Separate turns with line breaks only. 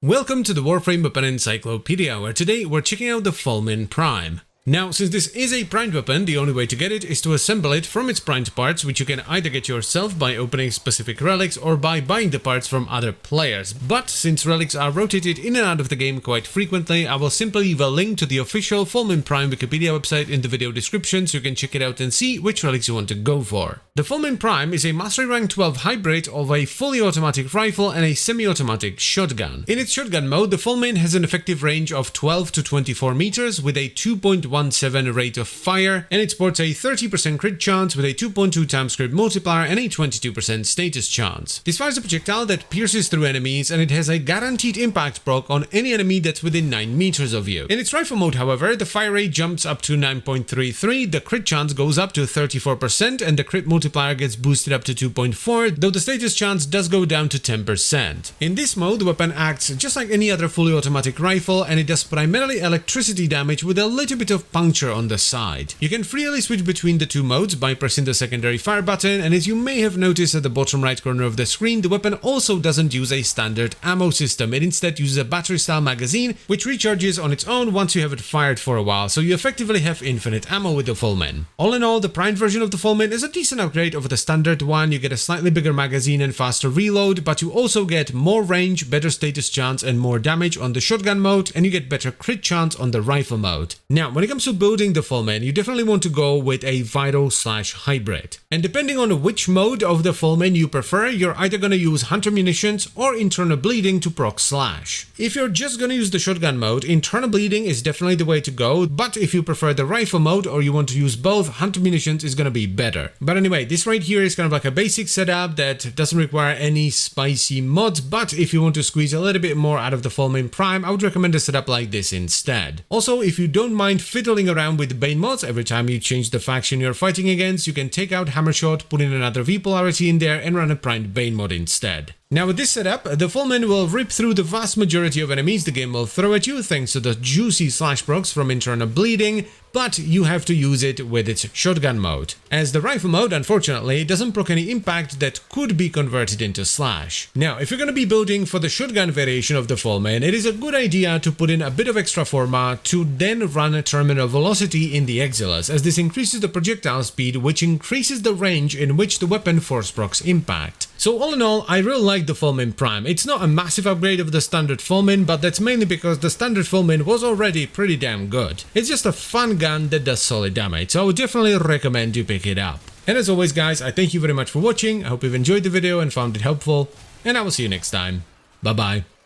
Welcome to the Warframe weapon Encyclopedia, where today we're checking out the Fulmin Prime. Now, since this is a primed weapon, the only way to get it is to assemble it from its primed parts, which you can either get yourself by opening specific relics or by buying the parts from other players. But since relics are rotated in and out of the game quite frequently, I will simply leave a link to the official Fulmin Prime Wikipedia website in the video description so you can check it out and see which relics you want to go for. The Fulmin Prime is a Mastery Rank 12 hybrid of a fully automatic rifle and a semi-automatic shotgun. In its shotgun mode, the Fulmin has an effective range of 12 to 24 meters with a 2.17 rate of fire, and it sports a 30% crit chance with a 2.2 times crit multiplier and a 22% status chance. This fires a projectile that pierces through enemies, and it has a guaranteed impact proc on any enemy that's within 9 meters of you. In its rifle mode, however, the fire rate jumps up to 9.33, the crit chance goes up to 34%, and the crit multiplier gets boosted up to 2.4, though the status chance does go down to 10%. In this mode, the weapon acts just like any other fully automatic rifle, and it does primarily electricity damage with a little bit of puncture on the side. You can freely switch between the two modes by pressing the secondary fire button, and as you may have noticed at the bottom right corner of the screen, the weapon also doesn't use a standard ammo system. It instead uses a battery style magazine, which recharges on its own once you have it fired for a while, so you effectively have infinite ammo with the Fulmin. All in all, the primed version of the Fulmin is a decent upgrade over the standard one. You get a slightly bigger magazine and faster reload, but you also get more range, better status chance and more damage on the shotgun mode, and you get better crit chance on the rifle mode. Now, when it comes to building the Fulmin, you definitely want to go with a vital/hybrid. And depending on which mode of the Fulmin you prefer, you're either going to use hunter munitions or internal bleeding to proc slash. If you're just going to use the shotgun mode, internal bleeding is definitely the way to go, but if you prefer the rifle mode or you want to use both, hunter munitions is going to be better. But anyway, this right here is kind of like a basic setup that doesn't require any spicy mods, but if you want to squeeze a little bit more out of the Fulmin Prime, I would recommend a setup like this instead. Also, if you don't mind fiddling around with Bane mods every time you change the faction you're fighting against, you can take out Hammershot, put in another V polarity in there and run a primed Bane mod instead. Now with this setup, the Fulmin will rip through the vast majority of enemies the game will throw at you thanks to the juicy slash procs from internal bleeding, but you have to use it with its shotgun mode, as the rifle mode unfortunately doesn't proc any impact that could be converted into slash. Now if you're going to be building for the shotgun variation of the Fulmin, it is a good idea to put in a bit of extra forma to then run a terminal velocity in the Exiles, as this increases the projectile speed, which increases the range in which the weapon force procs impact. So all in all, I really like the Fulmin Prime. It's not a massive upgrade of the standard Fulmin, but that's mainly because the standard Fulmin was already pretty damn good. It's just a fun gun that does solid damage, so I would definitely recommend you pick it up. And as always guys, I thank you very much for watching, I hope you've enjoyed the video and found it helpful, and I will see you next time. Bye bye.